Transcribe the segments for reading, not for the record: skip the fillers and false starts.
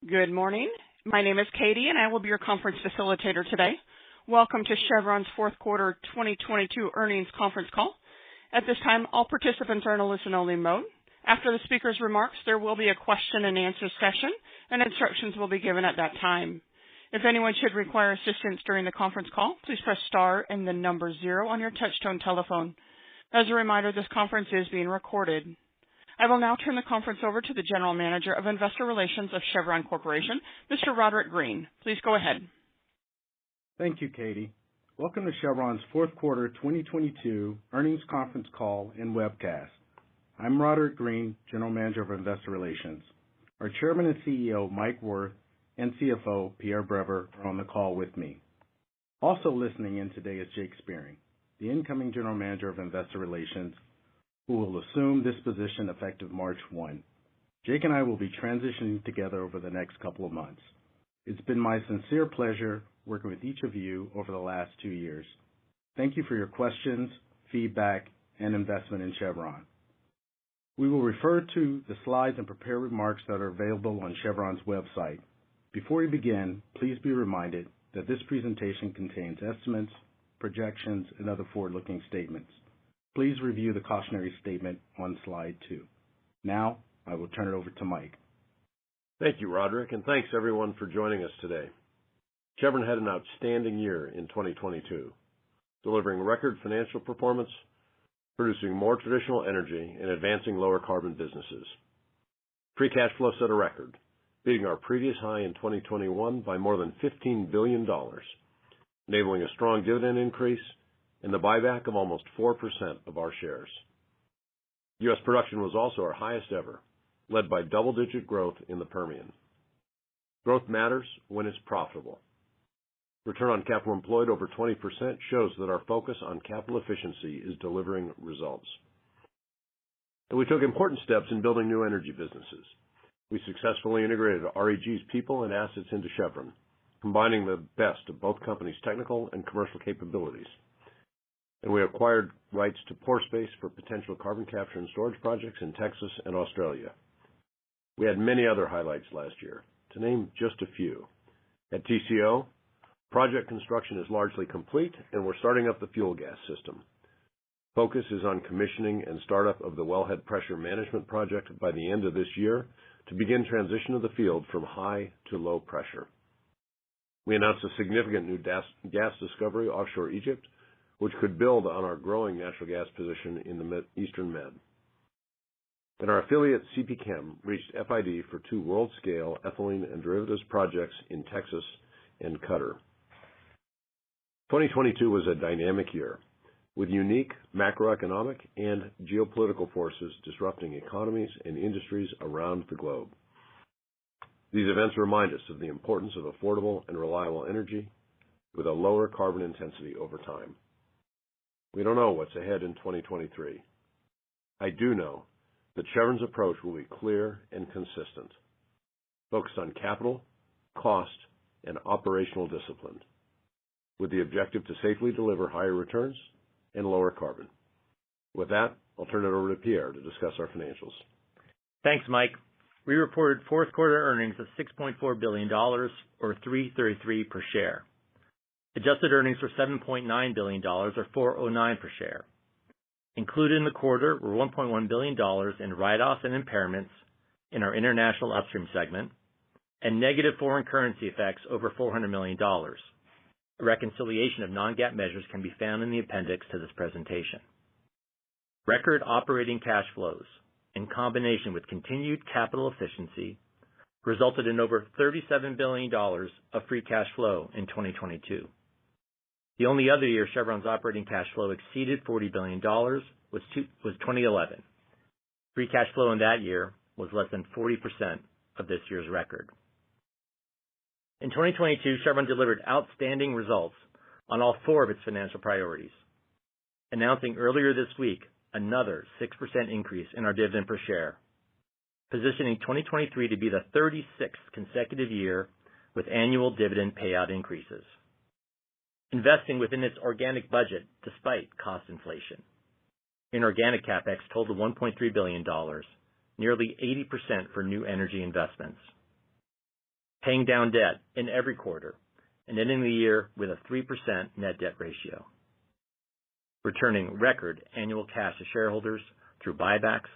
Good morning. My name is Katie, and I will be your conference facilitator today. Welcome to Chevron's fourth quarter 2022 earnings conference call. At this time, all participants are in a listen-only mode. After the speaker's remarks, there will be a question-and-answer session, and instructions will be given at that time. If anyone should require assistance during the conference call, please press star and the number 0 on your touch-tone telephone. As a reminder, this conference is being recorded. I will now turn the conference over to the General Manager of Investor Relations of Chevron Corporation, Mr. Roderick Green. Please go ahead. Thank you, Katie. Welcome to Chevron's fourth quarter 2022 earnings conference call and webcast. I'm Roderick Green, General Manager of Investor Relations. Our Chairman and CEO, Mike Wirth, and CFO, Pierre Breber, are on the call with me. Also listening in today is Jake Spearing, the incoming General Manager of Investor Relations, who will assume this position effective March 1. Jake and I will be transitioning together over the next couple of months. It's been my sincere pleasure working with each of you over the last 2 years. Thank you for your questions, feedback, and investment in Chevron. We will refer to the slides and prepared remarks that are available on Chevron's website. Before we begin, please be reminded that this presentation contains estimates, projections, and other forward-looking statements. Please review the cautionary statement on slide 2. Now, I will turn it over to Mike. Thank you, Roderick, and thanks everyone for joining us today. Chevron had an outstanding year in 2022, delivering record financial performance, producing more traditional energy, and advancing lower carbon businesses. Free cash flow set a record, beating our previous high in 2021 by more than $15 billion, enabling a strong dividend increase and the buyback of almost 4% of our shares. U.S. production was also our highest ever, led by double-digit growth in the Permian. Growth matters when it's profitable. Return on capital employed over 20% shows that our focus on capital efficiency is delivering results. And we took important steps in building new energy businesses. We successfully integrated REG's people and assets into Chevron, combining the best of both companies' technical and commercial capabilities. And we acquired rights to pore space for potential carbon capture and storage projects in Texas and Australia. We had many other highlights last year, to name just a few. At TCO, project construction is largely complete, and we're starting up the fuel gas system. Focus is on commissioning and startup of the wellhead pressure management project by the end of this year to begin transition of the field from high to low pressure. We announced a significant new gas discovery offshore Egypt, which could build on our growing natural gas position in the Eastern Med. And our affiliate CP Chem reached FID for 2 world-scale ethylene and derivatives projects in Texas and Qatar. 2022 was a dynamic year, with unique macroeconomic and geopolitical forces disrupting economies and industries around the globe. These events remind us of the importance of affordable and reliable energy with a lower carbon intensity over time. We don't know what's ahead in 2023. I do know that Chevron's approach will be clear and consistent, focused on capital, cost, and operational discipline, with the objective to safely deliver higher returns and lower carbon. With that, I'll turn it over to Pierre to discuss our financials. Thanks, Mike. We reported fourth quarter earnings of $6.4 billion, or $3.33 per share. Adjusted earnings were $7.9 billion, or $4.09 per share. Included in the quarter were $1.1 billion in write-offs and impairments in our international upstream segment, and negative foreign currency effects over $400 million. A reconciliation of non-GAAP measures can be found in the appendix to this presentation. Record operating cash flows, in combination with continued capital efficiency, resulted in over $37 billion of free cash flow in 2022. The only other year Chevron's operating cash flow exceeded $40 billion was 2011. Free cash flow in that year was less than 40% of this year's record. In 2022, Chevron delivered outstanding results on all 4 of its financial priorities, announcing earlier this week another 6% increase in our dividend per share, positioning 2023 to be the 36th consecutive year with annual dividend payout increases. Investing within its organic budget despite cost inflation. Inorganic CapEx totaled $1.3 billion, nearly 80% for new energy investments. paying down debt in every quarter, and ending the year with a 3% net debt ratio. Returning record annual cash to shareholders through buybacks,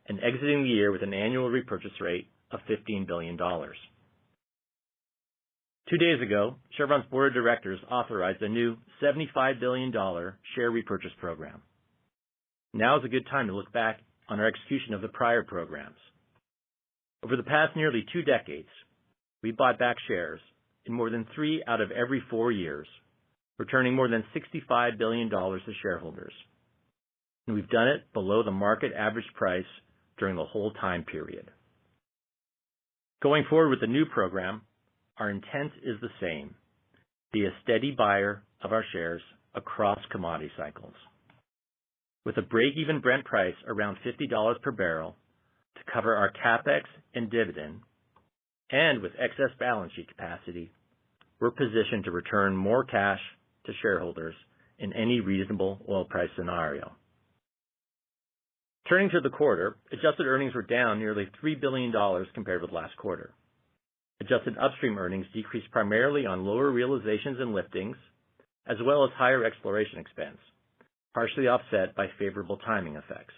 and exiting the year with an annual repurchase rate of $15 billion. 2 days ago, Chevron's board of directors authorized a new $75 billion share repurchase program. Now is a good time to look back on our execution of the prior programs. Over the past nearly 2 decades, we bought back shares in more than 3 out of every 4 years, returning more than $65 billion to shareholders. And we've done it below the market average price during the whole time period. Going forward with the new program, our intent is the same: be a steady buyer of our shares across commodity cycles. With a break-even Brent price around $50 per barrel to cover our CapEx and dividend, and with excess balance sheet capacity, we're positioned to return more cash to shareholders in any reasonable oil price scenario. Turning to the quarter, adjusted earnings were down nearly $3 billion compared with last quarter. Adjusted upstream earnings decreased primarily on lower realizations and liftings, as well as higher exploration expense, partially offset by favorable timing effects.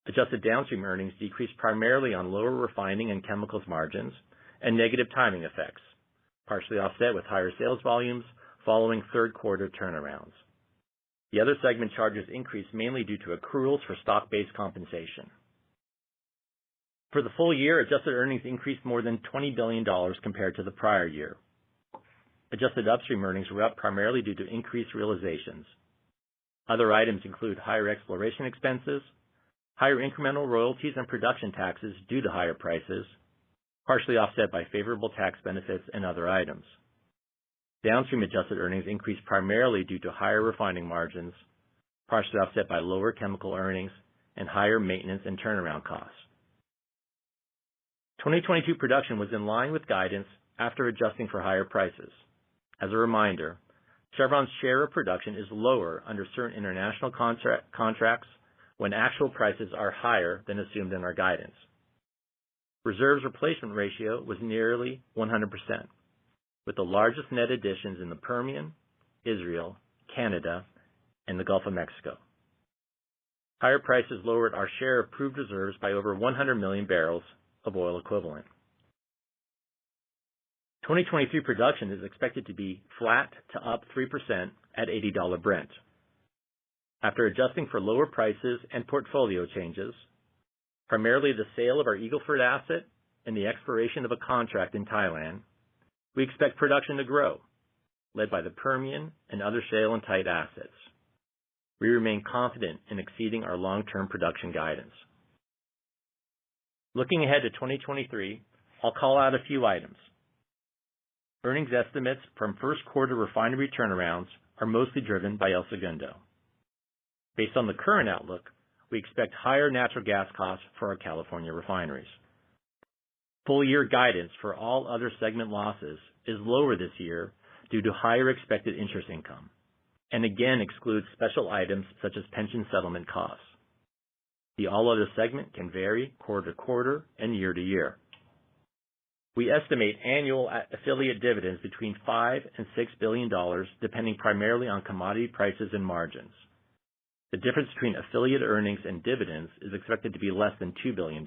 Adjusted downstream earnings decreased primarily on lower refining and chemicals margins and negative timing effects, partially offset with higher sales volumes following third quarter turnarounds. The other segment charges increased mainly due to accruals for stock-based compensation. For the full year, adjusted earnings increased more than $20 billion compared to the prior year. Adjusted upstream earnings were up primarily due to increased realizations. Other items include higher exploration expenses, higher incremental royalties and production taxes due to higher prices, partially offset by favorable tax benefits and other items. Downstream adjusted earnings increased primarily due to higher refining margins, partially offset by lower chemical earnings and higher maintenance and turnaround costs. 2022 production was in line with guidance after adjusting for higher prices. As a reminder, Chevron's share of production is lower under certain international contracts when actual prices are higher than assumed in our guidance. Reserves replacement ratio was nearly 100%, with the largest net additions in the Permian, Israel, Canada, and the Gulf of Mexico. Higher prices lowered our share of proved reserves by over 100 million barrels of oil equivalent. 2023 production is expected to be flat to up 3% at $80 Brent. After adjusting for lower prices and portfolio changes, primarily the sale of our Eagle Ford asset and the expiration of a contract in Thailand, we expect production to grow, led by the Permian and other shale and tight assets. We remain confident in exceeding our long-term production guidance. Looking ahead to 2023, I'll call out a few items. Earnings estimates from first quarter refinery turnarounds are mostly driven by El Segundo. Based on the current outlook, we expect higher natural gas costs for our California refineries. Full year guidance for all other segment losses is lower this year due to higher expected interest income, and again excludes special items such as pension settlement costs. The all other segment can vary quarter to quarter and year to year. We estimate annual affiliate dividends between $5 and $6 billion, depending primarily on commodity prices and margins. The difference between affiliate earnings and dividends is expected to be less than $2 billion.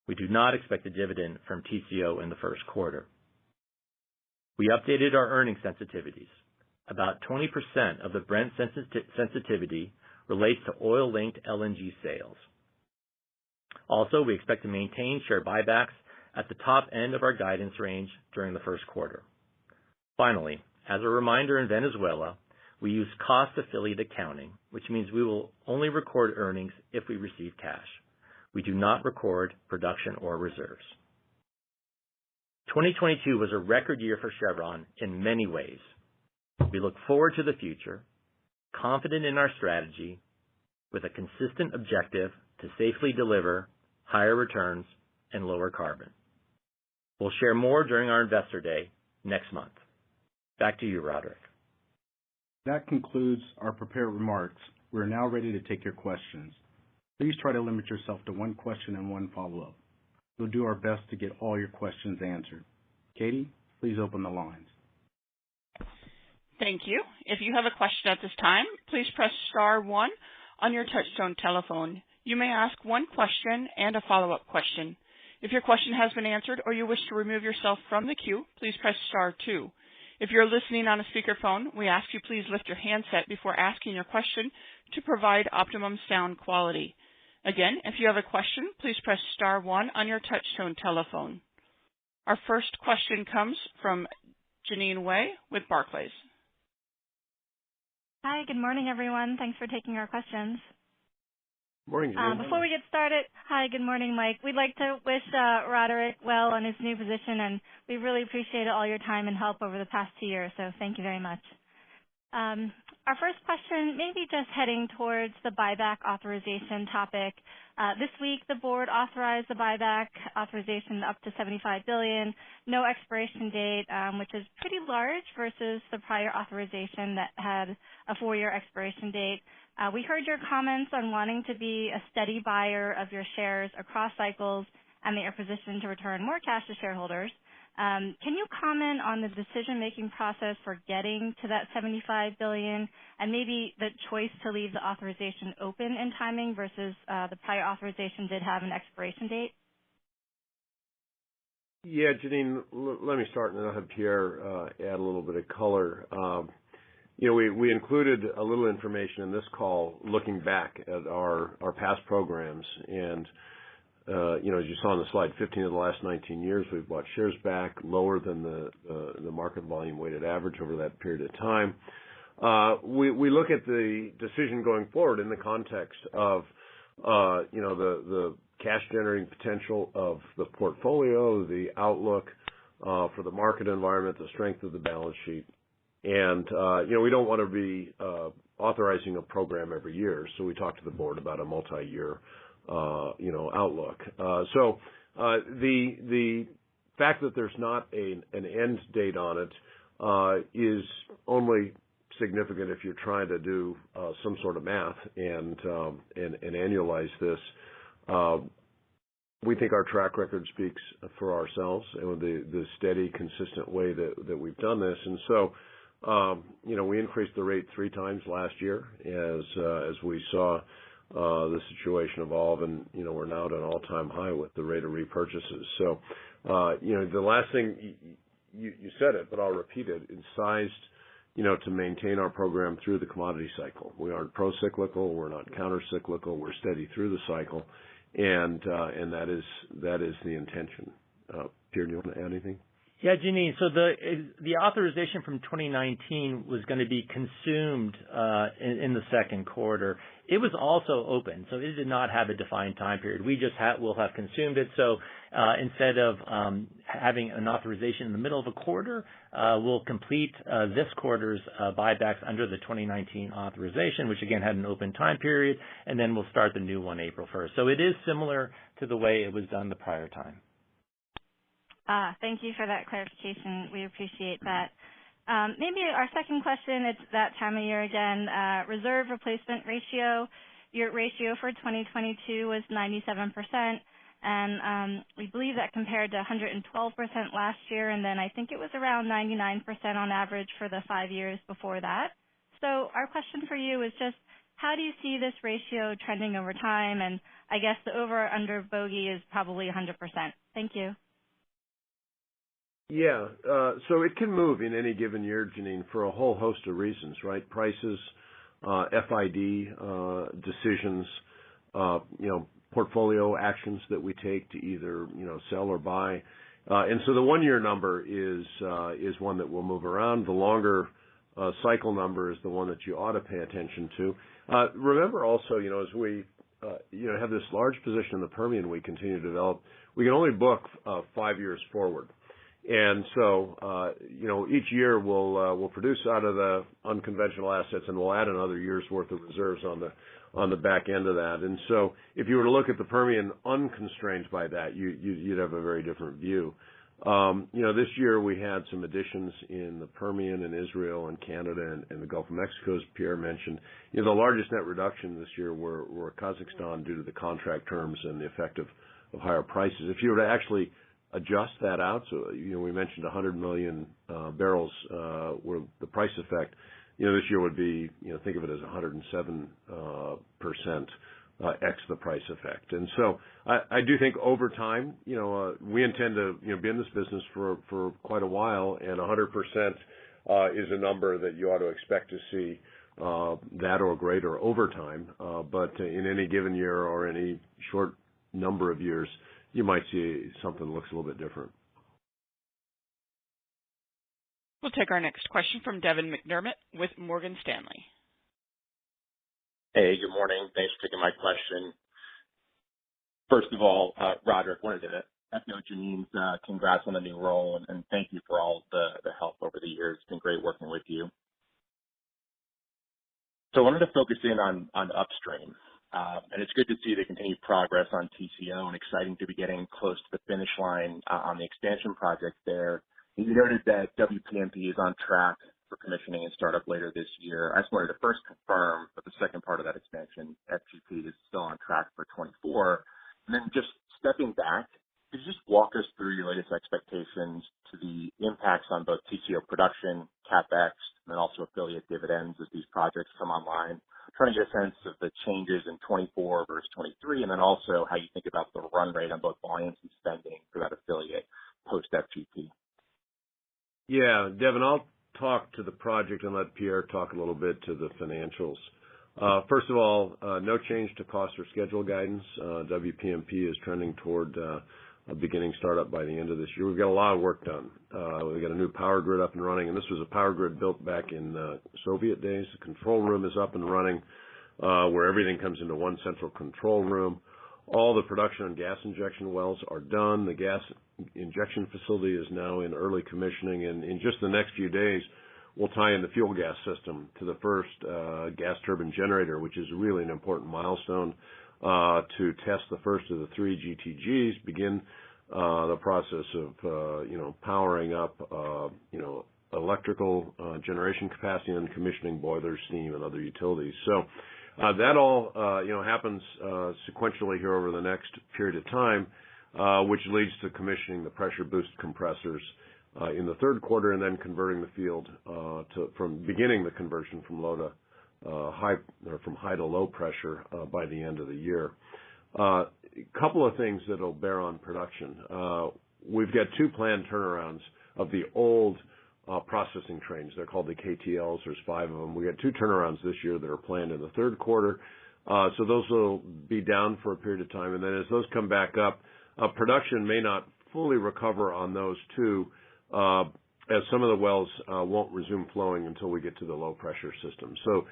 We do not expect a dividend from TCO in the first quarter. We updated our earnings sensitivities. About 20% of the Brent sensitivity relates to oil-linked LNG sales. Also, we expect to maintain share buybacks at the top end of our guidance range during the first quarter. Finally, as a reminder, in Venezuela, we use cost affiliate accounting, which means we will only record earnings if we receive cash. We do not record production or reserves. 2022 was a record year for Chevron in many ways. We look forward to the future, confident in our strategy, with a consistent objective to safely deliver higher returns and lower carbon. We'll share more during our Investor Day next month. Back to you, Roderick. That concludes our prepared remarks. We're now ready to take your questions. Please try to limit yourself to one question and one follow-up. We'll do our best to get all your questions answered. Katie, please open the lines. Thank you. If you have a question at this time, please press star one on your touchtone telephone. You may ask one question and a follow-up question. If your question has been answered or you wish to remove yourself from the queue, please press star two. If you're listening on a speakerphone, we ask you please lift your handset before asking your question to provide optimum sound quality. Again, if you have a question, please press star one on your touchtone telephone. Our first question comes from Jeanine Wei with Barclays. Hi, good morning, everyone. Thanks for taking our questions. Morning, Jeanine. Before we get started, hi, good morning, Mike. We'd like to wish Roderick well on his new position, and we really appreciate all your time and help over the past 2 years, so thank you very much. Our first question, maybe just heading towards the buyback authorization topic. This week, the board authorized the buyback authorization up to $75 billion, no expiration date, which is pretty large versus the prior authorization that had a 4-year expiration date. We heard your comments on wanting to be a steady buyer of your shares across cycles and that you're positioned to return more cash to shareholders. Can you comment on the decision-making process for getting to that $75 billion and maybe the choice to leave the authorization open in timing versus the prior authorization did have an expiration date? Yeah, Jeanine, let me start, and then I'll have Pierre add a little bit of color. We included a little information in this call looking back at our past programs, and as you saw on the slide, 15 of the last 19 years, we've bought shares back lower than the market volume weighted average over that period of time. We look at the decision going forward in the context of, the cash generating potential of the portfolio, the outlook for the market environment, the strength of the balance sheet. And, we don't want to be authorizing a program every year, so we talked to the board about a multi-year outlook. So the fact that there's not an end date on it is only significant if you're trying to do some sort of math and annualize this. We think our track record speaks for ourselves and the steady, consistent way that we've done this. And so, we increased the rate 3 times last year as we saw the situation evolve, and we're now at an all-time high with the rate of repurchases. So, the last thing you said it, but I'll repeat it. It's sized, to maintain our program through the commodity cycle. We aren't pro-cyclical. We're not counter-cyclical. We're steady through the cycle, and that is the intention. Pierre, do you want to add anything? Yeah, Jeanine, so the authorization from 2019 was going to be consumed in the second quarter. It was also open, so it did not have a defined time period. We just will have consumed it. So instead of having an authorization in the middle of a quarter, we'll complete this quarter's buybacks under the 2019 authorization, which again had an open time period, and then we'll start the new one April 1st. So it is similar to the way it was done the prior time. Thank you for that clarification. We appreciate that. Maybe our second question, it's that time of year again, reserve replacement ratio. Your ratio for 2022 was 97%, and we believe that compared to 112% last year, and then I think it was around 99% on average for the 5 years before that. So our question for you is just, how do you see this ratio trending over time? And I guess the over-under bogey is probably 100%. Thank you. Yeah, so it can move in any given year, Jeanine, for a whole host of reasons, right? Prices, FID decisions, portfolio actions that we take to either, sell or buy. And so the 1-year number is one that will move around. The longer cycle number is the one that you ought to pay attention to. Remember also, as we have this large position in the Permian we continue to develop, we can only book 5 years forward. And so, each year we'll produce out of the unconventional assets, and we'll add another year's worth of reserves on the back end of that. And so, if you were to look at the Permian unconstrained by that, you'd have a very different view. This year we had some additions in the Permian and Israel and Canada and the Gulf of Mexico, as Pierre mentioned. The largest net reduction this year were Kazakhstan due to the contract terms and the effect of higher prices. If you were to actually adjust that out, so we mentioned 100 million barrels were the price effect. This year would be, think of it as 107% X the price effect. And so I do think over time, we intend to be in this business for quite a while, and 100% is a number that you ought to expect to see that or greater over time. But in any given year or any short number of years, you might see something that looks a little bit different. We'll take our next question from Devin McDermott with Morgan Stanley. Hey, good morning. Thanks for taking my question. First of all, Roderick, wanted to echo Janine's congrats on the new role, and thank you for all the help over the years. It's been great working with you. So I wanted to focus in on upstream, and it's good to see the continued progress on TCO and exciting to be getting close to the finish line on the expansion project there. You noted that WPMP is on track for commissioning and startup later this year. I just wanted to first confirm that the second part of that expansion, FGP, is still on track for 24. And then just stepping back, could you just walk us through your latest expectations to the impacts on both TCO production, CapEx, and then also affiliate dividends as these projects come online? I'm trying to get a sense of the changes in 24 versus 23, and then also how you think about the run rate on both volumes and spending for that affiliate post-FGP. Yeah, Devin, I'll talk to the project and let Pierre talk a little bit to the financials. First of all, no change to cost or schedule guidance. WPMP is trending toward a beginning startup by the end of this year. We've got a lot of work done. We've got a new power grid up and running, and this was a power grid built back in Soviet days. The control room is up and running, where everything comes into one central control room. All the production and gas injection wells are done. The gas injection facility is now in early commissioning, and in just the next few days, we'll tie in the fuel gas system to the first gas turbine generator, which is really an important milestone to test the first of the 3 GTGs, begin the process of powering up electrical generation capacity and commissioning boilers, steam, and other utilities. So that all happens sequentially here over the next period of time, which leads to commissioning the pressure boost compressors in the third quarter, and then converting the field from beginning the conversion from low to high, or from high to low pressure by the end of the year. A couple of things that'll bear on production. We've got 2 planned turnarounds of the old processing trains. They're called the KTLs. There's 5 of them. We got 2 turnarounds this year that are planned in the third quarter. So those will be down for a period of time, and then as those come back up, production may not fully recover on those 2, as some of the wells won't resume flowing until we get to the low-pressure system. So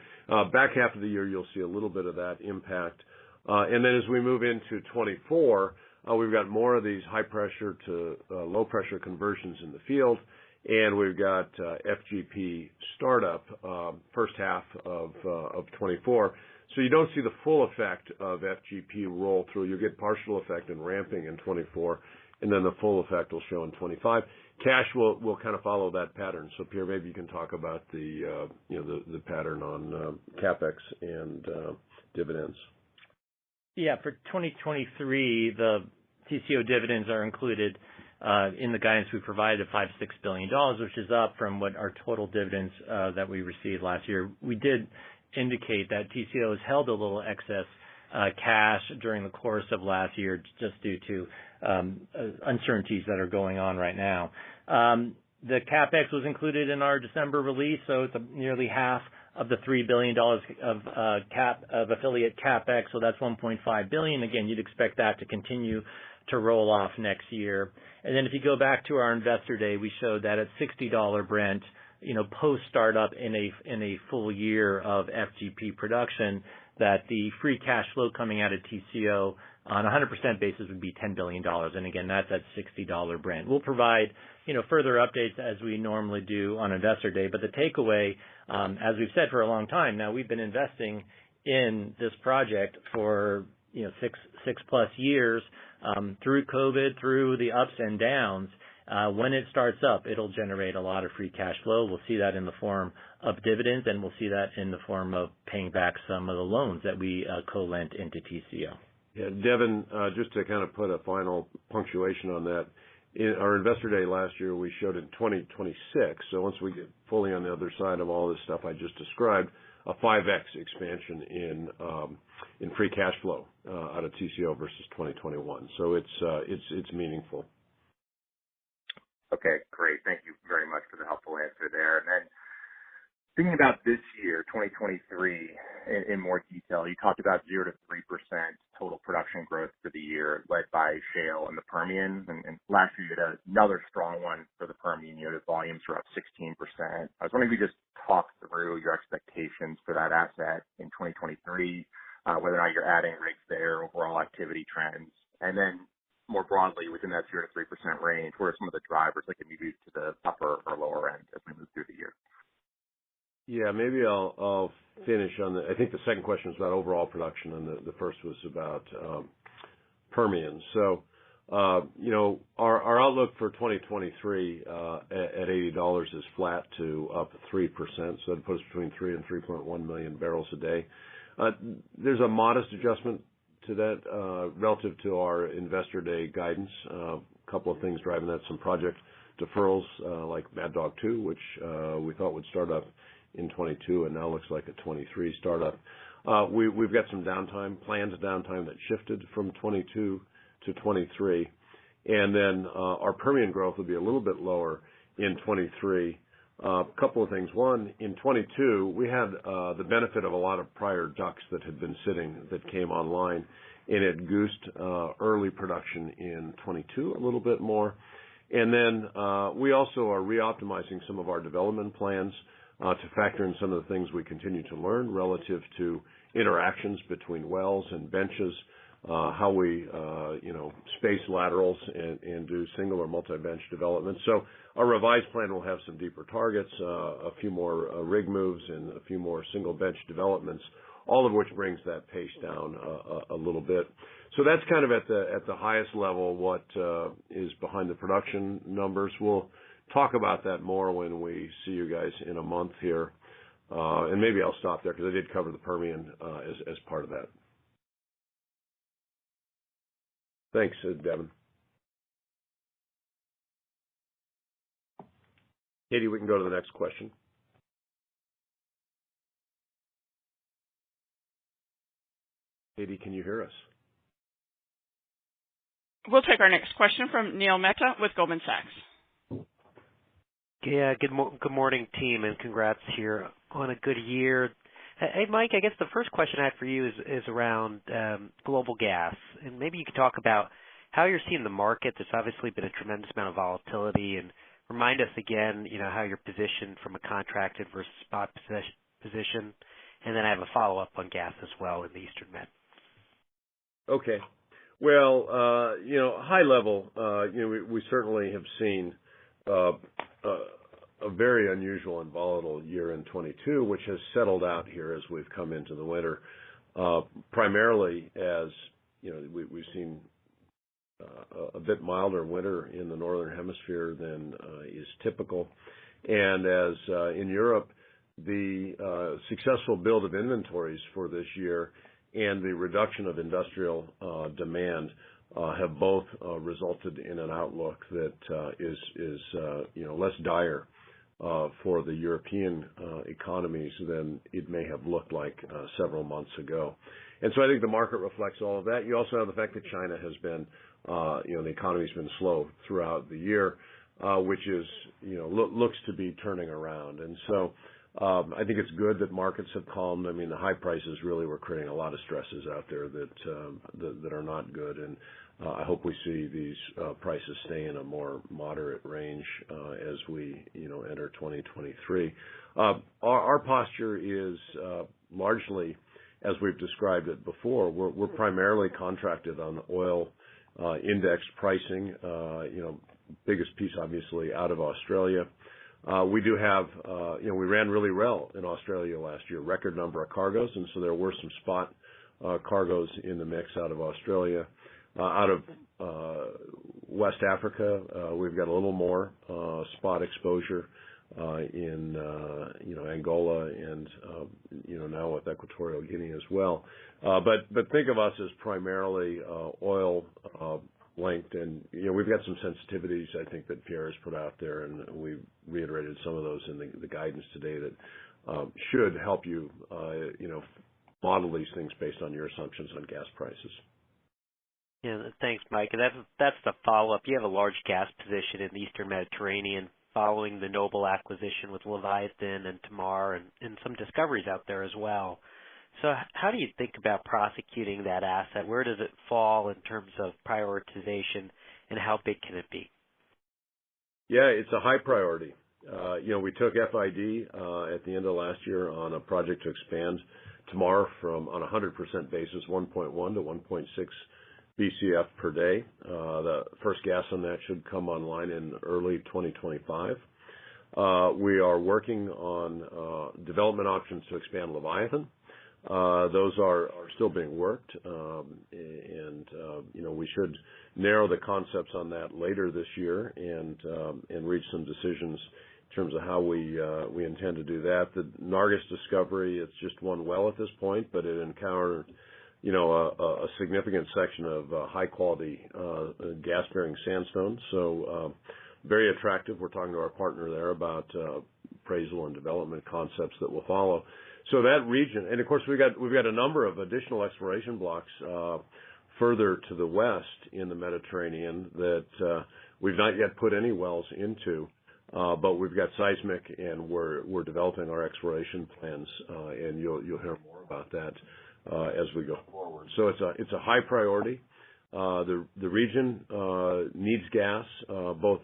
back half of the year, you'll see a little bit of that impact. And then as we move into 24, we've got more of these high-pressure to low-pressure conversions in the field, and we've got FGP startup first half of 24. So you don't see the full effect of FGP roll through. You get partial effect in ramping in 24, and then the full effect will show in 25. Cash will kind of follow that pattern. So Pierre, maybe you can talk about the pattern on CapEx and dividends. Yeah, for 2023, the TCO dividends are included in the guidance we provided of $5-6 billion, which is up from what our total dividends that we received last year. We did indicate that TCO has held a little excess cash during the course of last year just due to uncertainties that are going on right now. The CapEx was included in our December release, so it's nearly half of the $3 billion of affiliate CapEx, so that's $1.5 billion. Again, you'd expect that to continue to roll off next year. And then if you go back to our investor day, we showed that at $60 Brent, post startup in a full year of FGP production, that the free cash flow coming out of TCO on a 100% basis would be $10 billion. And again, that's at $60 Brent. We'll provide, further updates as we normally do on Investor Day. But the takeaway, as we've said for a long time now, we've been investing in this project for, 6+ years, through COVID, through the ups and downs. When it starts up, it'll generate a lot of free cash flow. We'll see that in the form of dividends, and we'll see that in the form of paying back some of the loans that we co-lent into TCO. Yeah, Devin, just to kind of put a final punctuation on that, in our Investor Day last year, we showed in 2026, so once we get fully on the other side of all this stuff I just described, a 5x expansion in free cash flow out of TCO versus 2021. So it's meaningful. Okay, great. Thank you very much for the helpful answer there. And then thinking about this year, 2023, in more detail, you talked about 0 to 3% total production growth for the year, led by shale and the Permian. And last year, you had another strong one for the Permian. You know, the volumes were up 16%. I was wondering if you just talk through your expectations for that asset in 2023, whether or not you're adding rigs there, overall activity trends, and then more broadly within that 0 to 3% range, what are some of the drivers that can move you to the upper or lower end as we move through the year? Yeah, maybe I'll finish on I think the second question was about overall production, and the first was about Permian. So, you know, our outlook for 2023 at $80 is flat to up 3%, so that puts us between 3 and 3.1 million barrels a day. There's a modest adjustment to that relative to our Investor Day guidance. A couple of things driving that, some project deferrals like Mad Dog 2, which we thought would start up in 22 and now looks like a 23 startup. We've got some planned downtime that shifted from 22 to 23. And then our Permian growth will be a little bit lower in 23. A couple of things. One, in 22, we had the benefit of a lot of prior DUCs that had been sitting that came online, and it goosed early production in 22 a little bit more. And then we also are reoptimizing some of our development plans to factor in some of the things we continue to learn relative to interactions between wells and benches, how we, space laterals and do single or multi-bench development. So our revised plan will have some deeper targets, a few more rig moves, and a few more single bench developments, all of which brings that pace down a little bit. So that's kind of at the highest level what is behind the production numbers. We'll talk about that more when we see you guys in a month here. And maybe I'll stop there because I did cover the Permian as part of that. Thanks, Devin. Katie, we can go to the next question. Katie, can you hear us? We'll take our next question from Neil Mehta with Goldman Sachs. Yeah, good morning, team, and congrats here on a good year. Hey, Mike, I guess the first question I have for you is around global gas, and maybe you could talk about how you're seeing the market. There's obviously been a tremendous amount of volatility, and remind us again, how you're positioned from a contracted versus spot position. And then I have a follow-up on gas as well in the Eastern Med. Okay. Well, high level, we certainly have seen a very unusual and volatile year in 22, which has settled out here as we've come into the winter, primarily as, we've seen a bit milder winter in the northern hemisphere than is typical. And as in Europe, the successful build of inventories for this year and the reduction of industrial demand have both resulted in an outlook that is less dire for the European economies than it may have looked like several months ago. And so I think the market reflects all of that. You also have the fact that China has been, the economy's been slow throughout the year, which is, looks to be turning around. And so I think it's good that markets have calmed. I mean, the high prices really were creating a lot of stresses out there that are not good. And I hope we see these prices stay in a more moderate range as we, enter 2023. Our posture is largely, as we've described it before, we're primarily contracted on oil index pricing, biggest piece obviously out of Australia. We do have, we ran really well in Australia last year, record number of cargoes, and so there were some spot cargoes in the mix out of Australia. Out of West Africa, we've got a little more spot exposure in, Angola and, now with Equatorial Guinea as well. But think of us as primarily oil linked. And, we've got some sensitivities, I think, that Pierre has put out there, and we reiterated some of those in the guidance today that should help you, model these things based on your assumptions on gas prices. Yeah, thanks, Mike. And that's the follow-up. You have a large gas position in the Eastern Mediterranean following the Noble acquisition with Leviathan and Tamar and some discoveries out there as well. So how do you think about prosecuting that asset? Where does it fall in terms of prioritization, and how big can it be? Yeah, it's a high priority. We took FID at the end of last year on a project to expand Tamar from, on a 100% basis, 1.1 to 1.6 BCF per day. The first gas on that should come online in early 2025. We are working on development options to expand Leviathan. Those are still being worked, and we should narrow the concepts on that later this year and reach some decisions in terms of how we intend to do that. The Nargis discovery, it's just one well at this point, but it encountered a significant section of high-quality gas-bearing sandstone. So very attractive. We're talking to our partner there about appraisal and development concepts that will follow. So that region, and of course we've got a number of additional exploration blocks further to the west in the Mediterranean that we've not yet put any wells into, but we've got seismic and we're developing our exploration plans, and you'll hear more about that as we go forward. So it's a high priority. The region needs gas, both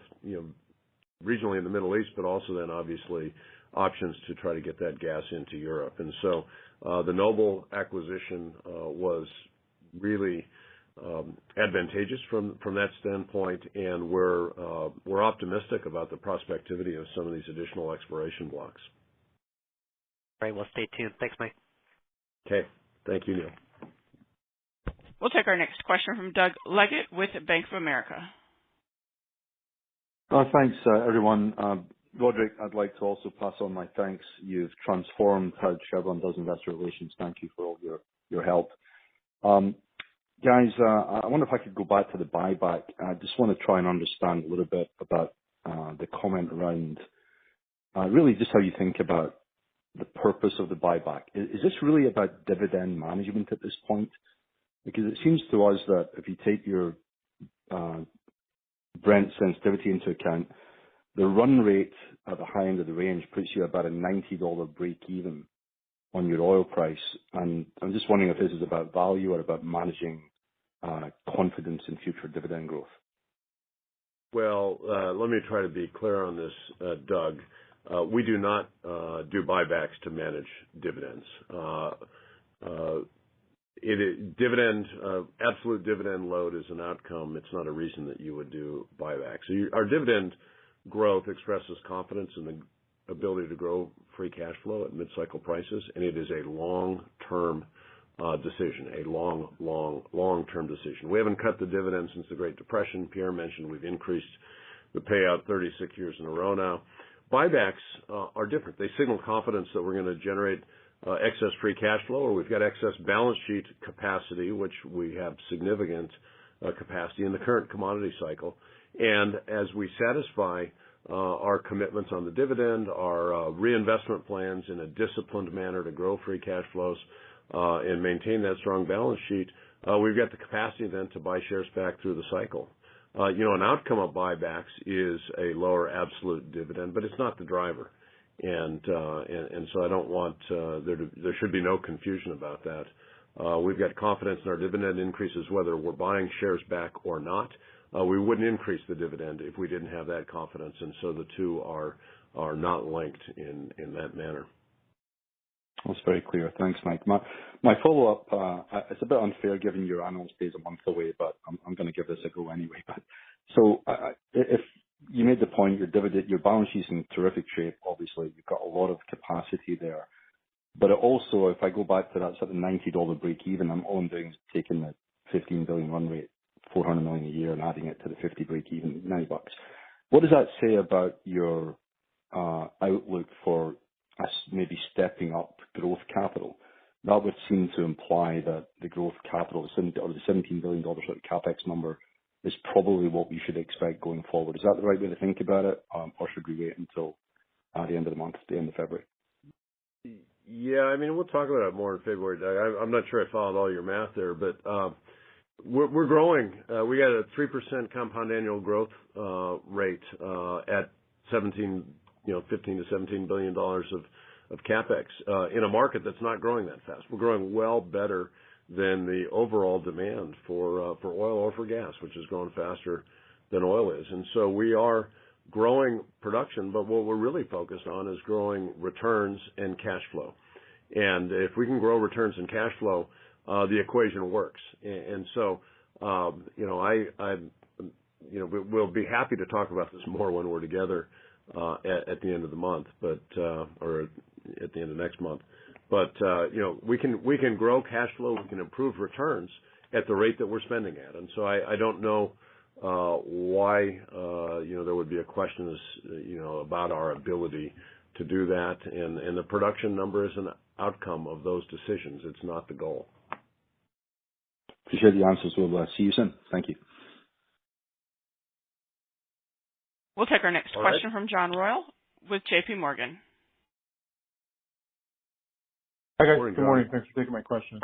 regionally in the Middle East, but also then obviously options to try to get that gas into Europe. And so the Noble acquisition was really advantageous from that standpoint, and we're optimistic about the prospectivity of some of these additional exploration blocks. All right, well, stay tuned. Thanks, Mike. Okay. Thank you, Neil. We'll take our next question from Doug Leggett with Bank of America. Thanks, everyone. Roderick, I'd like to also pass on my thanks. You've transformed how Chevron does investor relations. Thank you for all your help. Guys, I wonder if I could go back to the buyback. I just want to try and understand a little bit about the comment around really just how you think about the purpose of the buyback. Is this really about dividend management at this point? Because it seems to us that if you take your Brent sensitivity into account, the run rate at the high end of the range puts you about a $90 break even on your oil price. And I'm just wondering if this is about value or about managing confidence in future dividend growth. Well, let me try to be clear on this, Doug. We do not do buybacks to manage dividends. Absolute dividend load is an outcome. It's not a reason that you would do buybacks. So our dividend growth expresses confidence in the ability to grow free cash flow at mid-cycle prices, and it is a long-term decision, a long-term decision. We haven't cut the dividend since the Great Depression. Pierre mentioned we've increased the payout 36 years in a row now. Buybacks are different. They signal confidence that we're going to generate excess free cash flow, or we've got excess balance sheet capacity, which we have significant capacity in the current commodity cycle. And as we satisfy our commitments on the dividend, our reinvestment plans in a disciplined manner to grow free cash flows and maintain that strong balance sheet, we've got the capacity then to buy shares back through the cycle. An outcome of buybacks is a lower absolute dividend, but it's not the driver. And so I don't want there should be no confusion about that. We've got confidence in our dividend increases, whether we're buying shares back or not. We wouldn't increase the dividend if we didn't have that confidence, and so the two are not linked in that manner. That's very clear. Thanks, Mike. My follow-up, it's a bit unfair given your analyst day is a month away, but I'm going to give this a go anyway. So if you made the point, your balance sheet's in terrific shape, obviously. You've got a lot of capacity there. But also, if I go back to that sort of $90 break even, all I'm doing is taking the $15 billion run rate, $400 million a year, and adding it to the 50 break even, $90. What does that say about your outlook for us maybe stepping up growth capital? That would seem to imply that the growth capital, or the $17 billion sort of capex number, is probably what we should expect going forward. Is that the right way to think about it, or should we wait until the end of the month, the end of February? Yeah, I mean, we'll talk about it more in February, Doug. I'm not sure I followed all your math there, but we're growing. We got a 3% compound annual growth rate at 15 to $17 billion of capex in a market that's not growing that fast. We're growing well better than the overall demand for oil or for gas, which is growing faster than oil is. And so we are growing production, but what we're really focused on is growing returns and cash flow. And if we can grow returns and cash flow, the equation works. And so, we'll be happy to talk about this more when we're together at the end of the month, or at the end of next month. But we can grow cash flow, we can improve returns at the rate that we're spending at. And so I don't know why there would be a question about our ability to do that. And the production number is an outcome of those decisions. It's not the goal. Appreciate the answers. We'll see you soon. Thank you. We'll take our next question from John Royal with J.P. Morgan. Hi, guys. Good morning. Thanks for taking my question.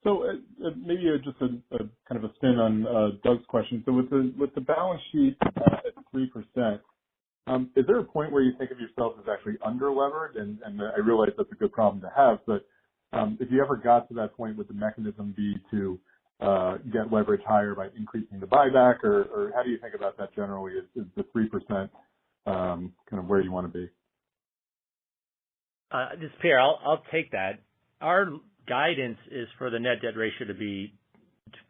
So maybe just a kind of a spin on Doug's question. So with the balance sheet at 3%, is there a point where you think of yourself as actually under-levered? And I realize that's a good problem to have, but if you ever got to that point, would the mechanism be to get leverage higher by increasing the buyback, or how do you think about that generally? Is the 3% kind of where you want to be? This is Pierre. I'll take that. Our guidance is for the net debt ratio to be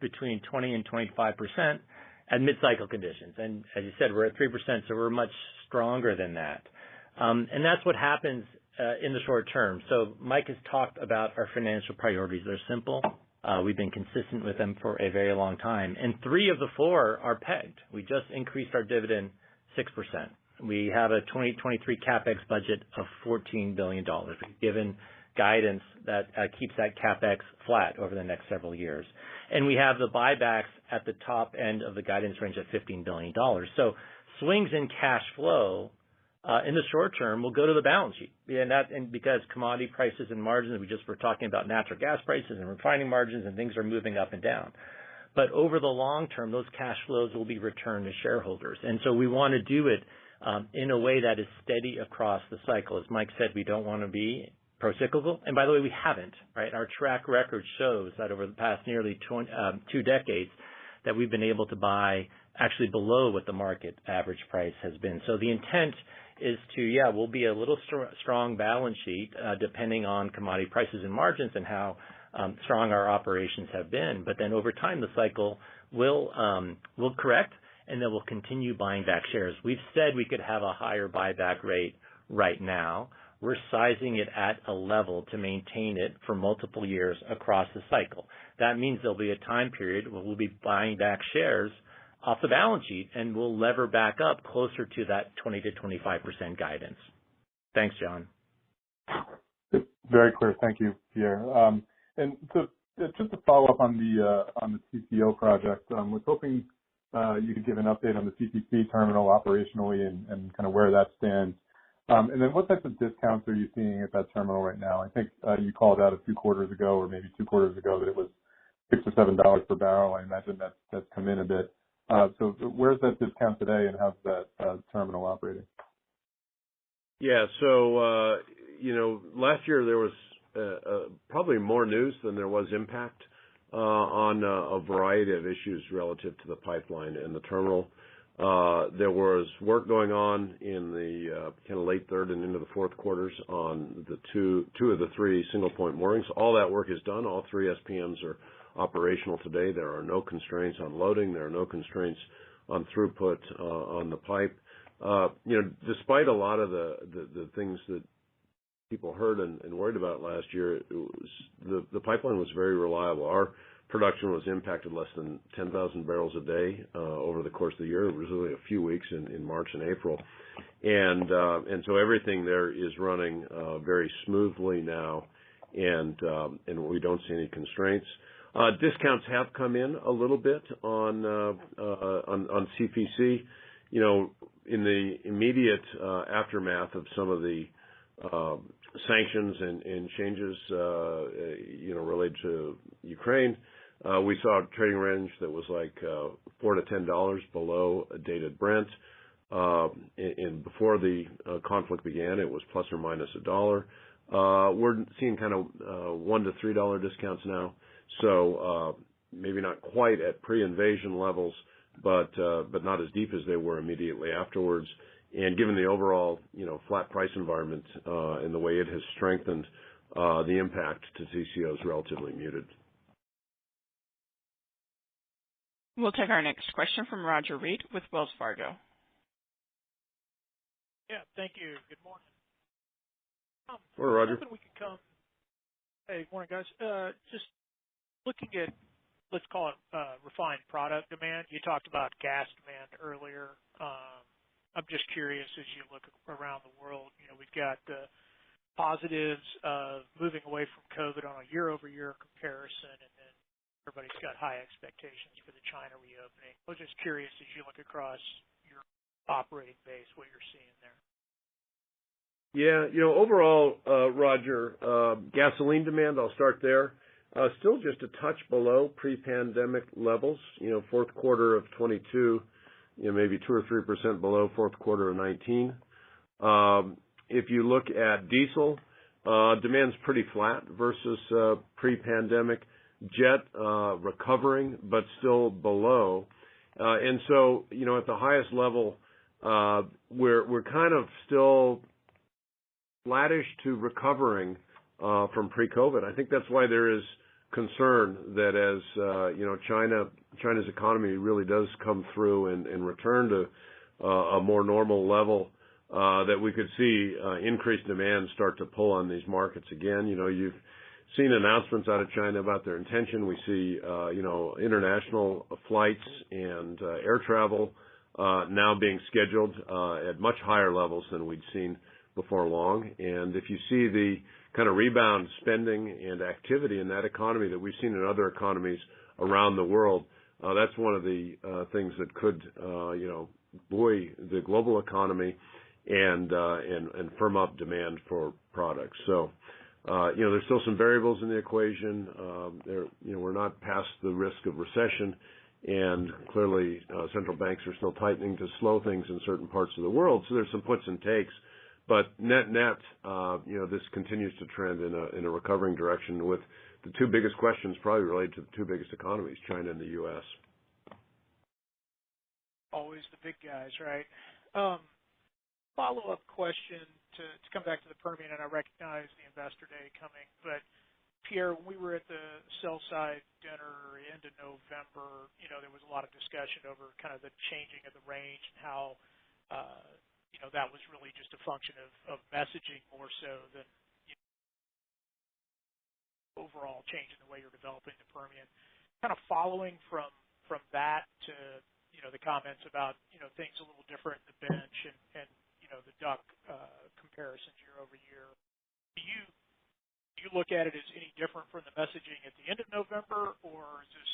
between 20 and 25% at mid-cycle conditions. And as you said, we're at 3%, so we're much stronger than that. And that's what happens in the short term. So Mike has talked about our financial priorities. They're simple. We've been consistent with them for a very long time. And 3 of the 4 are pegged. We just increased our dividend 6%. We have a 2023 CapEx budget of $14 billion. We've given guidance that keeps that CapEx flat over the next several years. And we have the buybacks at the top end of the guidance range at $15 billion. So swings in cash flow in the short term will go to the balance sheet. And because commodity prices and margins, we just were talking about natural gas prices and refining margins, and things are moving up and down. But over the long term, those cash flows will be returned to shareholders. And so we want to do it in a way that is steady across the cycle. As Mike said, we don't want to be pro-cyclical. And by the way, we haven't, right? Our track record shows that over the past nearly 2 decades that we've been able to buy actually below what the market average price has been. So the intent is to, we'll be a little strong balance sheet depending on commodity prices and margins and how strong our operations have been. But then over time, the cycle will correct, and then we'll continue buying back shares. We've said we could have a higher buyback rate right now. We're sizing it at a level to maintain it for multiple years across the cycle. That means there'll be a time period where we'll be buying back shares off the balance sheet, and we'll lever back up closer to that 20 to 25% guidance. Thanks, John. Very clear. Thank you, Pierre. And so just to follow up on the TCO project, was hoping you could give an update on the CPC terminal operationally and kind of where that stands. And then what types of discounts are you seeing at that terminal right now? I think you called out a few quarters ago, or maybe 2 quarters ago, that it was $6 or $7 per barrel. I imagine that's come in a bit. So where's that discount today, and how's that terminal operating? Yeah, so, last year there was probably more news than there was impact on a variety of issues relative to the pipeline and the terminal. There was work going on in the kind of late third and into the fourth quarters on the two of the 3 single-point moorings. All that work is done. All 3 SPMs are operational today. There are no constraints on loading. There are no constraints on throughput on the pipe. Despite a lot of the things that people heard and worried about last year, the pipeline was very reliable. Our production was impacted less than 10,000 barrels a day over the course of the year. It was really a few weeks in March and April. And so everything there is running very smoothly now, and we don't see any constraints. Discounts have come in a little bit on CPC. In the immediate aftermath of some of the sanctions and changes, related to Ukraine, we saw a trading range that was like $4 to $10 below a dated Brent. And before the conflict began, it was plus or minus $1. We're seeing kind of $1 to $3 discounts now. So maybe not quite at pre-invasion levels, but not as deep as they were immediately afterwards. And given the overall, flat price environment and the way it has strengthened, the impact to TCO is relatively muted. We'll take our next question from Roger Reed with Wells Fargo. Yeah, thank you. Good morning. Morning, Roger. Hoping we could come. Hey, good morning, guys. Just looking at, let's call it refined product demand. You talked about gas demand earlier. I'm just curious, as you look around the world, we've got the positives of moving away from COVID on a year-over-year comparison, and then everybody's got high expectations for the China reopening. I was just curious, as you look across your operating base, what you're seeing there. Yeah, overall, Roger, gasoline demand, I'll start there, still just a touch below pre-pandemic levels. Fourth quarter of 22, maybe 2 or 3% below fourth quarter of 19. If you look at diesel, demand's pretty flat versus pre-pandemic. Jet recovering, but still below. And so, at the highest level, we're kind of still flattish to recovering from pre-COVID. I think that's why there is concern that as China's economy really does come through and return to a more normal level, that we could see increased demand start to pull on these markets again. You've seen announcements out of China about their intention. We see international flights and air travel now being scheduled at much higher levels than we'd seen before long. And if you see the kind of rebound spending and activity in that economy that we've seen in other economies around the world, that's one of the things that could, buoy the global economy and firm up demand for products. So, there's still some variables in the equation. We're not past the risk of recession, and clearly central banks are still tightening to slow things in certain parts of the world. So there's some puts and takes. But net, this continues to trend in a recovering direction, with the two biggest questions probably related to the two biggest economies, China and the U.S. Always the big guys, right? Follow-up question to come back to the Permian, and I recognize the Investor Day coming, but Pierre, when we were at the sell-side dinner end of November, there was a lot of discussion over kind of the changing of the range and how that was really just a function of messaging more so than overall change in the way you're developing the Permian. Kind of following from that to the comments about things a little different in the bench and the DUC comparisons year over year. Do you look at it as any different from the messaging at the end of November, or is this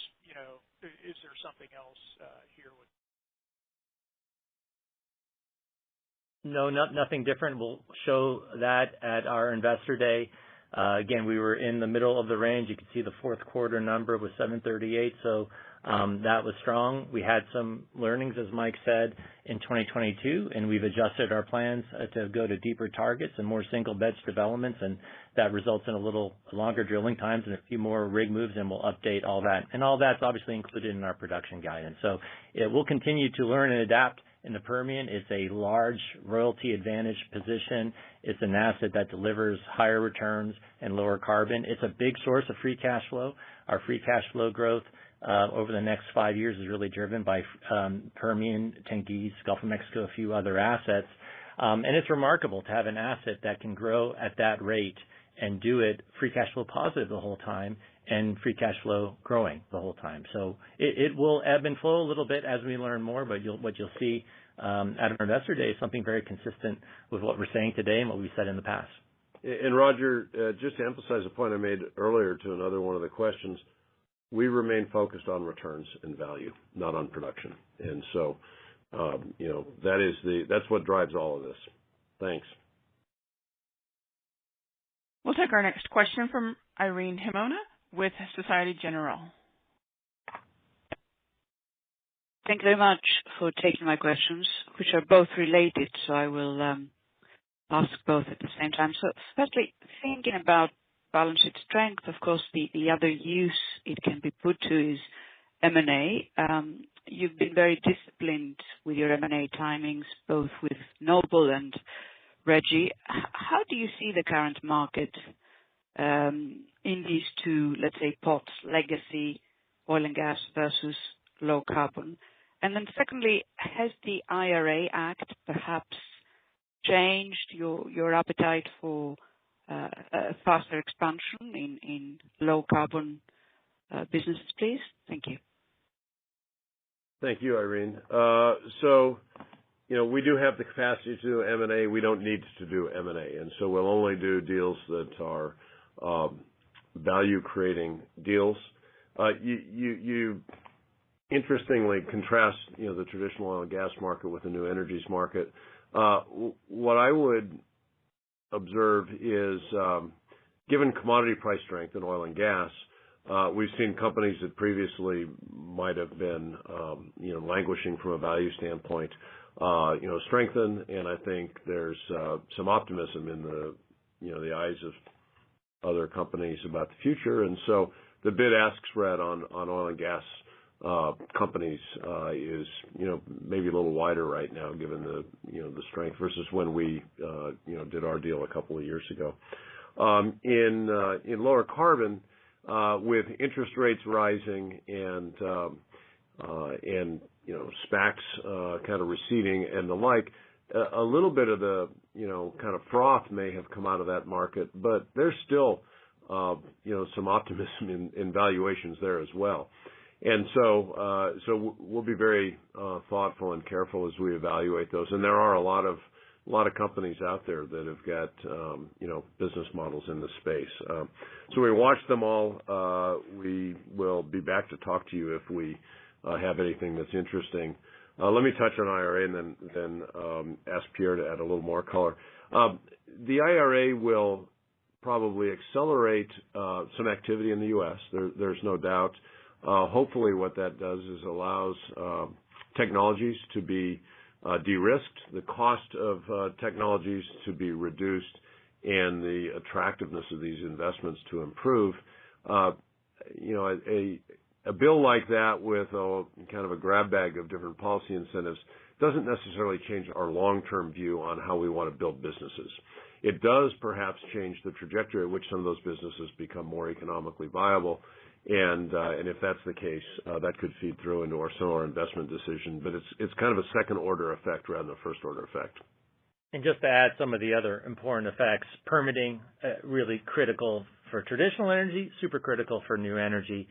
is there something else here with? No, nothing different. We'll show that at our Investor Day. Again, we were in the middle of the range. You can see the fourth quarter number was 738, so that was strong. We had some learnings, as Mike said, in 2022, and we've adjusted our plans to go to deeper targets and more single bench developments, and that results in a little longer drilling times and a few more rig moves, and we'll update all that. And all that's obviously included in our production guidance. So it will continue to learn and adapt. In the Permian, it's a large royalty advantage position. It's an asset that delivers higher returns and lower carbon. It's a big source of free cash flow. Our free cash flow growth over the next 5 years is really driven by Permian, Tengiz, Gulf of Mexico, a few other assets. And it's remarkable to have an asset that can grow at that rate and do it free cash flow positive the whole time and free cash flow growing the whole time. So it will ebb and flow a little bit as we learn more, but what you'll see at our Investor Day is something very consistent with what we're saying today and what we said in the past. And Roger, just to emphasize a point I made earlier to another one of the questions, we remain focused on returns and value, not on production. And so, that's what drives all of this. Thanks. We'll take our next question from Irene Himona with Societe Generale. Thank you very much for taking my questions, which are both related, so I will ask both at the same time. So firstly, thinking about balance sheet strength, of course, the other use it can be put to is M&A. You've been very disciplined with your M&A timings, both with Noble and Reggie. How do you see the current market in these two, let's say, pots, legacy oil and gas versus low carbon? And then secondly, has the IRA Act perhaps changed your appetite for a faster expansion in low carbon businesses, please? Thank you. Thank you, Irene. We do have the capacity to do M&A. We don't need to do M&A, and so we'll only do deals that are value-creating deals. You interestingly contrast, the traditional oil and gas market with the new energies market. What I would observe is, given commodity price strength in oil and gas, we've seen companies that previously might have been, languishing from a value standpoint, strengthen, and I think there's some optimism in the eyes of other companies about the future, and so the bid-ask spread on oil and gas companies is maybe a little wider right now, given the strength versus when we did our deal a couple of years ago. In lower carbon, with interest rates rising and SPACs kind of receding and the like, a little bit of the kind of froth may have come out of that market, but there's still some optimism in valuations there as well. And so we'll be very thoughtful and careful as we evaluate those. And there are a lot of companies out there that have got business models in this space. So we watch them all. We will be back to talk to you if we have anything that's interesting. Let me touch on IRA and then ask Pierre to add a little more color. The IRA will probably accelerate some activity in the U.S. There's no doubt. Hopefully what that does is allows technologies to be de-risked, the cost of technologies to be reduced, and the attractiveness of these investments to improve. A bill like that with kind of a grab bag of different policy incentives doesn't necessarily change our long-term view on how we want to build businesses. It does perhaps change the trajectory at which some of those businesses become more economically viable. And if that's the case, that could feed through into some of our investment decision. But it's kind of a second-order effect rather than a first-order effect. And just to add some of the other important effects, permitting, really critical for traditional energy, super critical for new energy,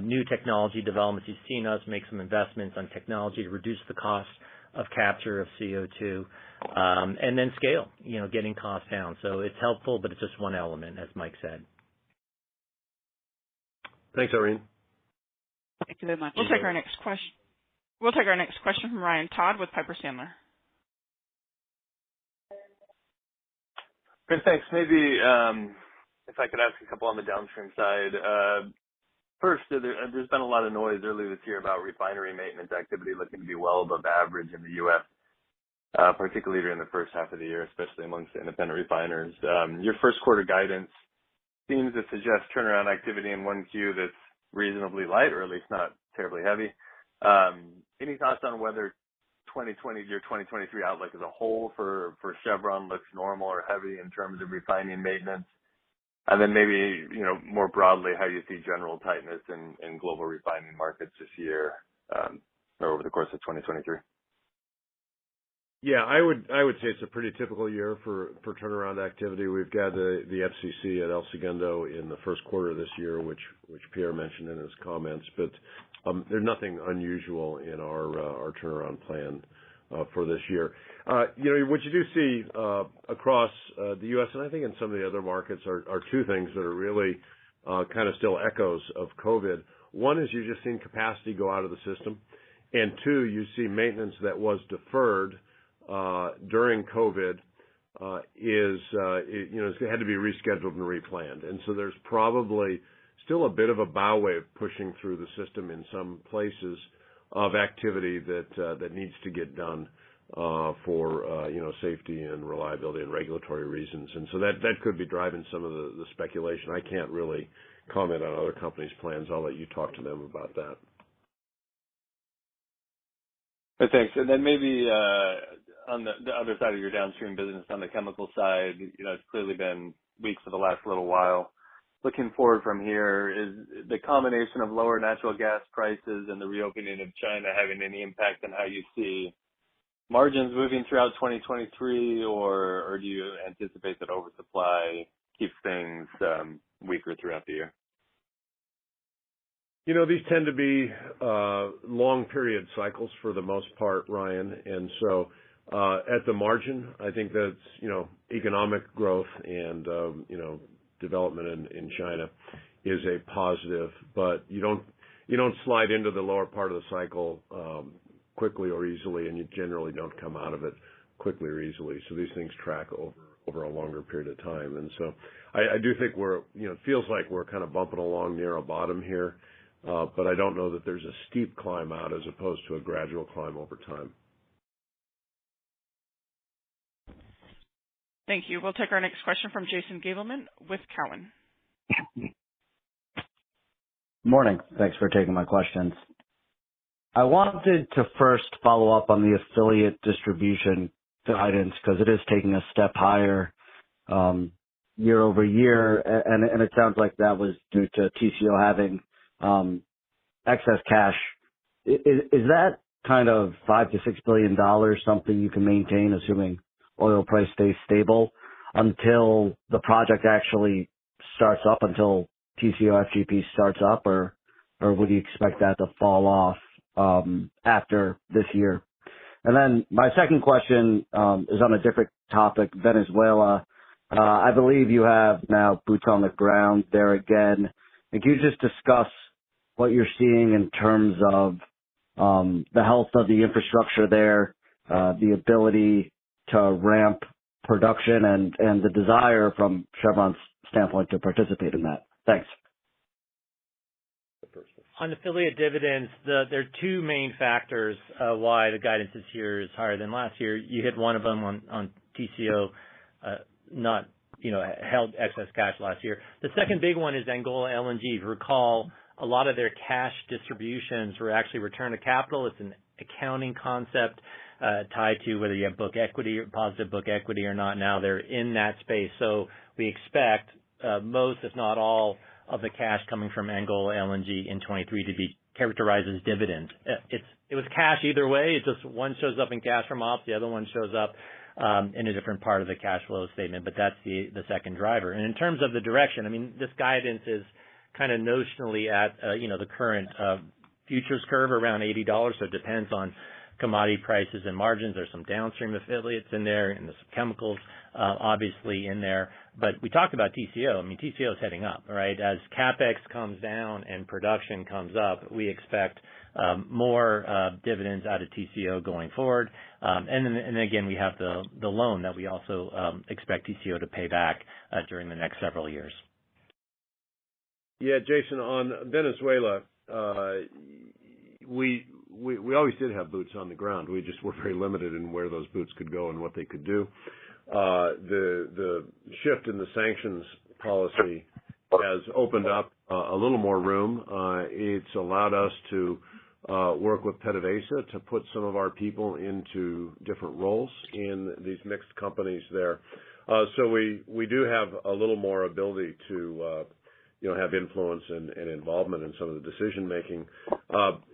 new technology developments. You've seen us make some investments on technology to reduce the cost of capture of CO2, and then scale, getting costs down. So it's helpful, but it's just one element, as Mike said. Thanks, Irene. Thank you very much. We'll take our next question from Ryan Todd with Piper Sandler. Great, thanks. Maybe if I could ask a couple on the downstream side. First, there's been a lot of noise earlier this year about refinery maintenance activity looking to be well above average in the U.S., particularly during the first half of the year, especially amongst the independent refiners. Your first quarter guidance seems to suggest turnaround activity in 1Q that's reasonably light, or at least not terribly heavy. Any thoughts on whether your 2023 outlook as a whole for Chevron looks normal or heavy in terms of refining maintenance? And then maybe, more broadly, how you see general tightness in global refining markets this year, or over the course of 2023? Yeah, I would say it's a pretty typical year for turnaround activity. We've got the FCC at El Segundo in the first quarter of this year, which Pierre mentioned in his comments. But there's nothing unusual in our turnaround plan for this year. What you do see across the U.S. and I think in some of the other markets are two things that are really kind of still echoes of COVID. One is you've just seen capacity go out of the system, and two, you see maintenance that was deferred during COVID it's had to be rescheduled and replanned. And so there's probably still a bit of a bow wave pushing through the system in some places of activity that needs to get done for safety and reliability and regulatory reasons. And so that could be driving some of the speculation. I can't really comment on other companies' plans. I'll let you talk to them about that. Thanks. And then maybe on the other side of your downstream business, on the chemical side, it's clearly been weak for the last little while. Looking forward from here, is the combination of lower natural gas prices and the reopening of China having any impact on how you see margins moving throughout 2023, or do you anticipate that oversupply keeps things weaker throughout the year? These tend to be long period cycles for the most part, Ryan. And so at the margin, I think that's, economic growth and, development in China is a positive, but you don't slide into the lower part of the cycle quickly or easily, and you generally don't come out of it quickly or easily. So these things track over a longer period of time. And so I do think it feels like we're kind of bumping along near a bottom here. But I don't know that there's a steep climb out as opposed to a gradual climb over time. Thank you. We'll take our next question from Jason Gabelman with Cowen. Morning. Thanks for taking my questions. I wanted to first follow up on the affiliate distribution guidance because it is taking a step higher year over year, and it sounds like that was due to TCO having excess cash. Is that kind of $5 to $6 billion something you can maintain, assuming oil price stays stable, until the project actually starts up, until TCO FGP starts up, or would you expect that to fall off after this year? And then my second question is on a different topic, Venezuela. I believe you have now boots on the ground there again. And can you just discuss what you're seeing in terms of the health of the infrastructure there, the ability to ramp production, and the desire from Chevron's standpoint to participate in that? Thanks. On affiliate dividends, there are two main factors why the guidance this year is higher than last year. You hit one of them on TCO, held excess cash last year. The second big one is Angola LNG. Recall, a lot of their cash distributions were actually return to capital. It's an accounting concept tied to whether you have book equity or positive book equity or not. Now they're in that space. So we expect most, if not all, of the cash coming from Angola LNG in 23 to be characterized as dividends. It was cash either way. It just one shows up in cash from ops, the other one shows up in a different part of the cash flow statement, but that's the second driver. And in terms of the direction, this guidance is kind of notionally at, the current futures curve around $80. So it depends on commodity prices and margins. There's some downstream affiliates in there, and there's some chemicals obviously in there. But we talked about TCO. TCO is heading up, right? As CapEx comes down and production comes up, we expect more dividends out of TCO going forward. And then again, we have the loan that we also expect TCO to pay back during the next several years. Yeah, Jason, on Venezuela, we always did have boots on the ground. We just were very limited in where those boots could go and what they could do. The shift in the sanctions policy has opened up a little more room. It's allowed us to work with PDVSA to put some of our people into different roles in these mixed companies there. So we do have a little more ability to have influence and involvement in some of the decision making.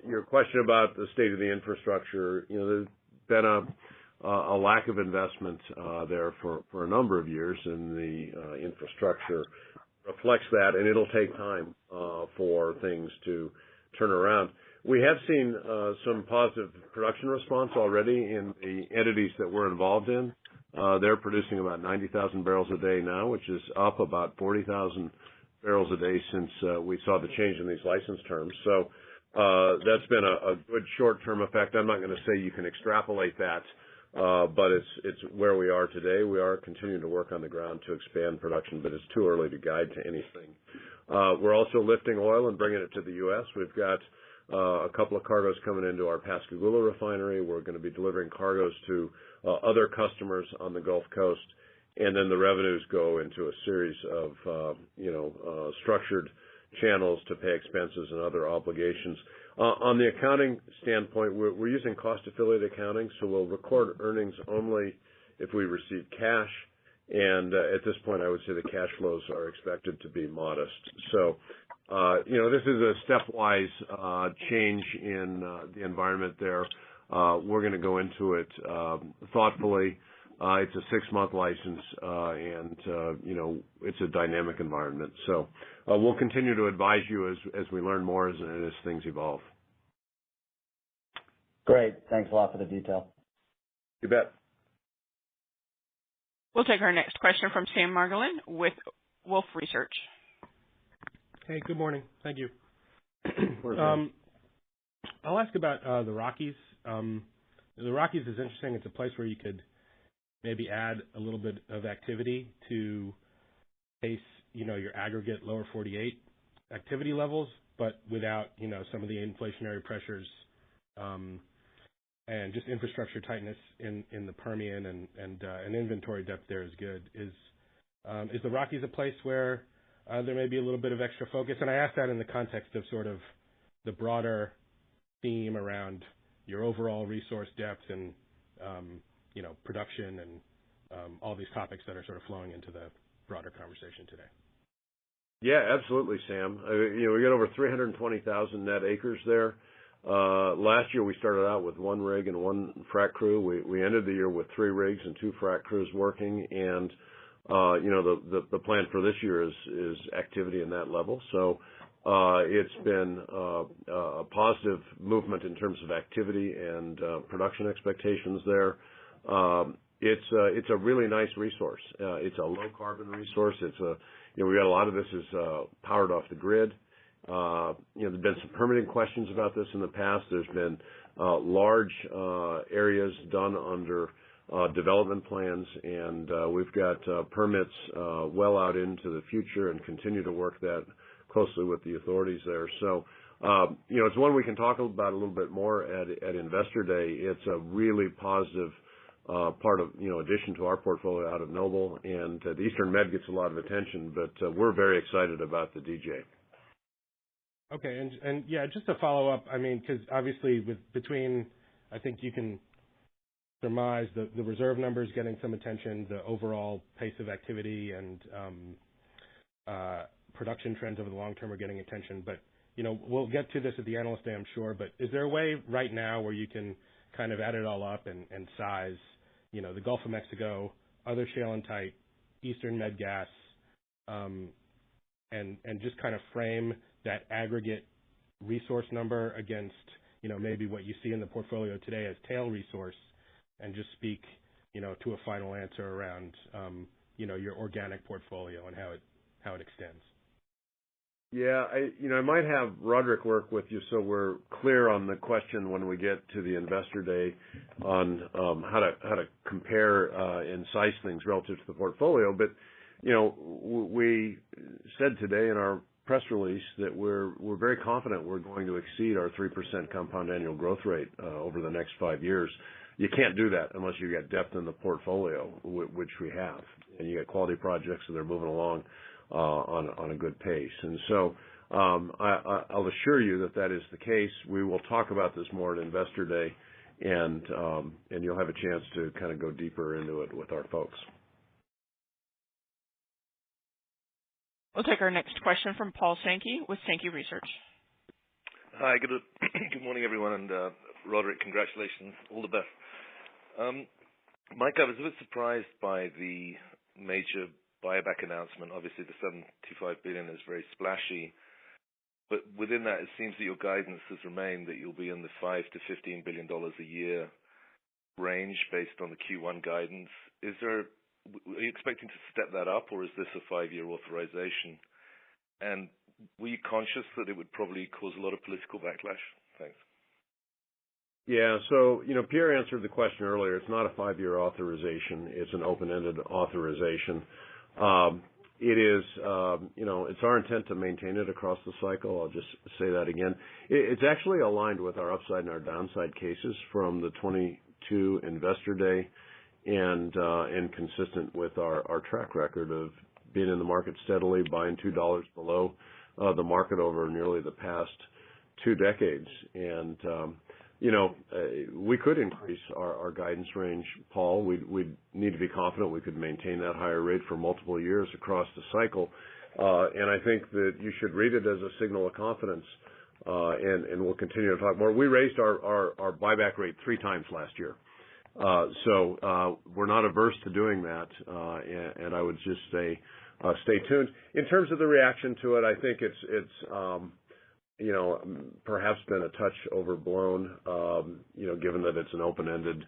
Your question about the state of the infrastructure, there's been a lack of investment there for a number of years, and the infrastructure reflects that, and it'll take time for things to turn around. We have seen some positive production response already in the entities that we're involved in. They're producing about 90,000 barrels a day now, which is up about 40,000 barrels a day since we saw the change in these license terms. So that's been a good short-term effect. I'm not going to say you can extrapolate that, but it's where we are today. We are continuing to work on the ground to expand production, but it's too early to guide to anything. We're also lifting oil and bringing it to the U.S. We've got a couple of cargoes coming into our Pascagoula refinery. We're going to be delivering cargoes to other customers on the Gulf Coast, and then the revenues go into a series of structured channels to pay expenses and other obligations. On the accounting standpoint, we're using cost affiliate accounting, so we'll record earnings only if we receive cash. And at this point, I would say the cash flows are expected to be modest. So, this is a stepwise change in the environment there. We're going to go into it thoughtfully. It's a 6-month license, and it's a dynamic environment. So we'll continue to advise you as we learn more as things evolve. Great. Thanks a lot for the detail. You bet. We'll take our next question from Sam Margolin with Wolfe Research. Hey, good morning. Thank you. Morning. I'll ask about the Rockies. The Rockies is interesting. It's a place where you could maybe add a little bit of activity to pace, your aggregate lower 48 activity levels, but without, some of the inflationary pressures and just infrastructure tightness in the Permian and inventory depth there is good. Is the Rockies a place where there may be a little bit of extra focus? And I ask that in the context of sort of the broader theme around your overall resource depth and production and all these topics that are sort of flowing into the broader conversation today. Yeah, absolutely, Sam. We got over 320,000 net acres there. Last year we started out with 1 rig and 1 frac crew. We ended the year with 3 rigs and 2 frac crews working, and the plan for this year is activity in that level. So it's been a positive movement in terms of activity and production expectations there. It's a really nice resource. It's a low carbon resource. We got a lot of this is powered off the grid. There's been some permitting questions about this in the past. There's been large areas done under development plans, and we've got permits well out into the future and continue to work that closely with the authorities there. So, it's one we can talk about a little bit more at Investor Day. It's a really positive part of, addition to our portfolio out of Noble, and the Eastern Med gets a lot of attention, but we're very excited about the DJ. Okay, and yeah, just to follow up, because obviously I think you can surmise the reserve numbers getting some attention, the overall pace of activity and production trends over the long term are getting attention. But, we'll get to this at the Analyst Day, I'm sure, but is there a way right now where you can kind of add it all up and size, the Gulf of Mexico, other shale and tight, Eastern Med gas, and just kind of frame that aggregate resource number against, maybe what you see in the portfolio today as tail resource, and just speak, to a final answer around, your organic portfolio and how it extends? Yeah, I might have Roderick work with you so we're clear on the question when we get to the Investor Day on how to compare and size things relative to the portfolio. But we said today in our press release that we're very confident we're going to exceed our 3% compound annual growth rate over the next 5 years. You can't do that unless you get depth in the portfolio, which we have, and you get quality projects that are moving along on a good pace. And so I'll assure you that is the case. We will talk about this more at Investor Day, and you'll have a chance to kind of go deeper into it with our folks. We'll take our next question from Paul Sankey with Sankey Research. Hi, good morning, everyone, and Roderick, congratulations. All the best. Mike, I was a bit surprised by the major buyback announcement. Obviously, the $75 billion is very splashy, but within that, it seems that your guidance has remained that you'll be in the $5 to $15 billion a year range based on the Q1 guidance. Are you expecting to step that up, or is this a 5-year authorization? And were you conscious that it would probably cause a lot of political backlash? Thanks. Yeah. So, Pierre answered the question earlier. It's not a 5-year authorization. It's an open-ended authorization. It is, it's our intent to maintain it across the cycle. I'll just say that again. It's actually aligned with our upside and our downside cases from the 22 Investor Day and consistent with our track record of being in the market steadily, buying $2 below the market over nearly the past 2 decades. And, we could increase our guidance range, Paul. We'd need to be confident we could maintain that higher rate for multiple years across the cycle. And I think that you should read it as a signal of confidence, and we'll continue to talk more. We raised our buyback rate 3 times last year. So we're not averse to doing that, and I would just say stay tuned. In terms of the reaction to it, I think it's perhaps been a touch overblown, given that it's an open-ended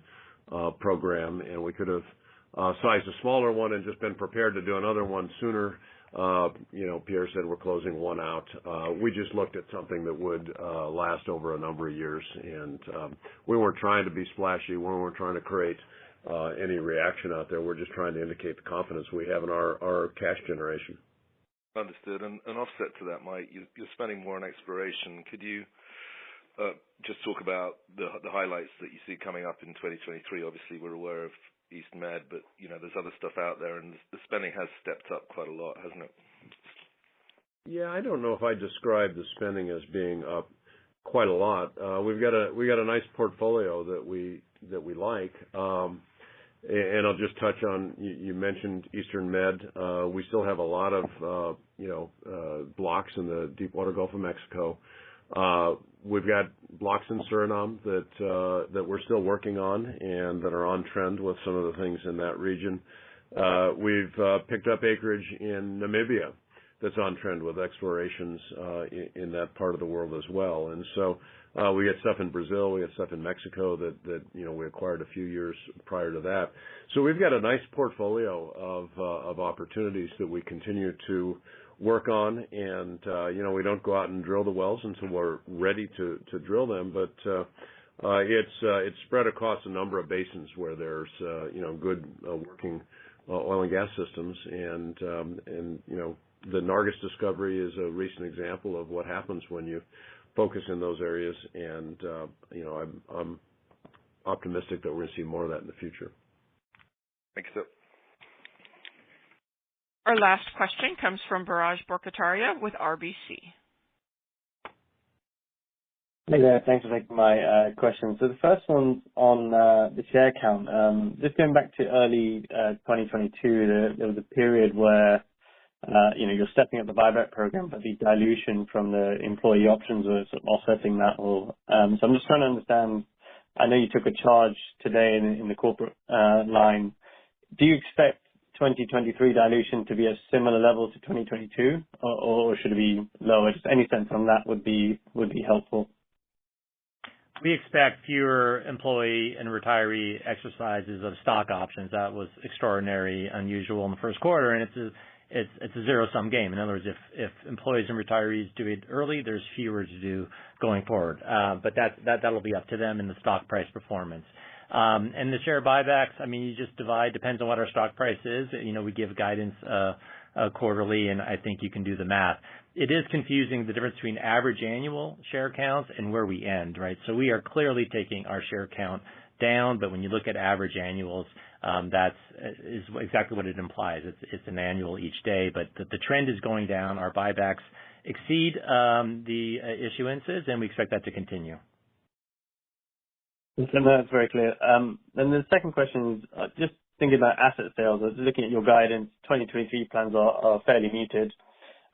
program, and we could have sized a smaller one and just been prepared to do another one sooner. Pierre said we're closing one out. We just looked at something that would last over a number of years, and we weren't trying to be splashy. We weren't trying to create any reaction out there. We're just trying to indicate the confidence we have in our cash generation. Understood. And an offset to that, Mike, you're spending more on exploration. Could you just talk about the highlights that you see coming up in 2023? Obviously, we're aware of East Med, but, there's other stuff out there, and the spending has stepped up quite a lot, hasn't it? Yeah, I don't know if I'd describe the spending as being up quite a lot. We got a nice portfolio that we like. And I'll just touch on, you mentioned Eastern Med. We still have a lot of, blocks in the deepwater Gulf of Mexico. We've got blocks in Suriname that we're still working on and that are on trend with some of the things in that region. We've picked up acreage in Namibia that's on trend with explorations in that part of the world as well. And so we got stuff in Brazil, we got stuff in Mexico that we acquired a few years prior to that. So we've got a nice portfolio of opportunities that we continue to work on, and we don't go out and drill the wells until we're ready to drill them, but it's spread across a number of basins where there's good working oil and gas systems, and the Nargis discovery is a recent example of what happens when you focus in those areas, and I'm optimistic that we're going to see more of that in the future. Thanks, sir. Our last question comes from Biraj Borkhataria with RBC. Hey there. Thanks for taking my question. So the first one's on the share count. Just going back to early 2022, there was a period where you're stepping up the buyback program, but the dilution from the employee options was sort of offsetting that all. So I'm just trying to understand. I know you took a charge today in the corporate line. Do you expect 2023 dilution to be a similar level to 2022, or should it be lower? Just any sense on that would be helpful. We expect fewer employee and retiree exercises of stock options. That was extraordinary, unusual in the first quarter, and it's a zero-sum game. In other words, if employees and retirees do it early, there's fewer to do going forward. But that'll be up to them in the stock price performance. And the share buybacks, you just divide, depends on what our stock price is. We give guidance quarterly, and I think you can do the math. It is confusing, the difference between average annual share counts and where we end, right? So we are clearly taking our share count down, but when you look at average annuals, is exactly what it implies. It's an annual each day, but the trend is going down. Our buybacks exceed the issuances, and we expect that to continue. That's very clear. Then the second question is just thinking about asset sales. I was looking at your guidance. 2023 plans are fairly muted.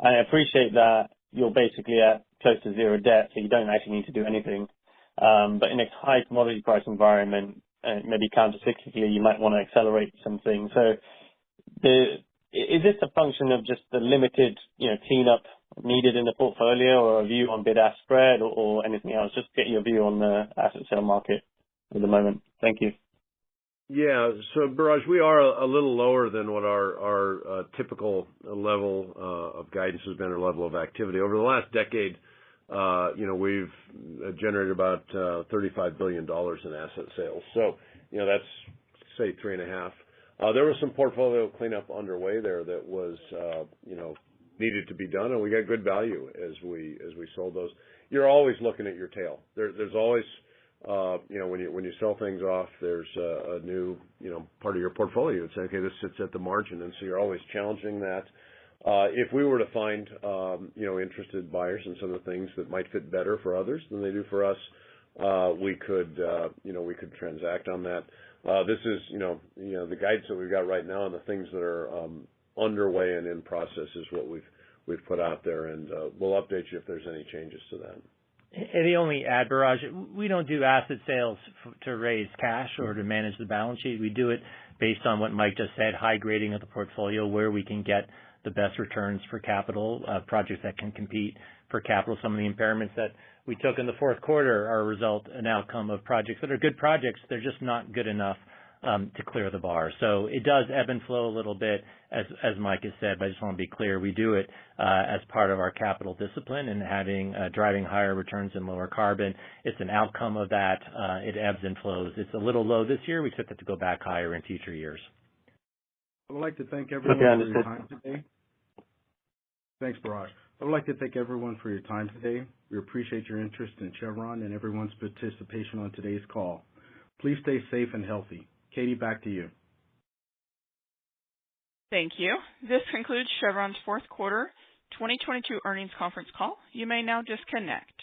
I appreciate that you're basically at close to zero debt, so you don't actually need to do anything. But in a high commodity price environment, maybe counter-cyclically, you might want to accelerate some things. So is this a function of just the limited, cleanup needed in the portfolio, or a view on bid-ask spread, or anything else? Just get your view on the asset sale market at the moment. Thank you. Yeah. So, Biraj, we are a little lower than what our typical level of guidance has been, or level of activity. Over the last decade, we've generated about $35 billion in asset sales. So, that's, say, 3.5. There was some portfolio cleanup underway there that was, needed to be done, and we got good value as we sold those. You're always looking at your tail. There's always, when you sell things off, there's a new, part of your portfolio. It's okay, this sits at the margin, and so you're always challenging that. If we were to find, interested buyers in some of the things that might fit better for others than they do for us, we could transact on that. This is, the guidance that we've got right now and the things that are underway and in process is what we've put out there, and we'll update you if there's any changes to that. And the only add, Biraj, we don't do asset sales to raise cash or to manage the balance sheet. We do it based on what Mike just said, high grading of the portfolio, where we can get the best returns for capital, projects that can compete for capital. Some of the impairments that we took in the fourth quarter are a result, an outcome of projects that are good projects. They're just not good enough to clear the bar. So it does ebb and flow a little bit, as Mike has said, but I just want to be clear. We do it as part of our capital discipline and driving higher returns and lower carbon. It's an outcome of that. It ebbs and flows. It's a little low this year. We expect it to go back higher in future years. I would like to thank everyone for your time today. Thanks, Biraj. I would like to thank everyone for your time today. We appreciate your interest in Chevron and everyone's participation on today's call. Please stay safe and healthy. Katie, back to you. Thank you. This concludes Chevron's fourth quarter 2022 earnings conference call. You may now disconnect.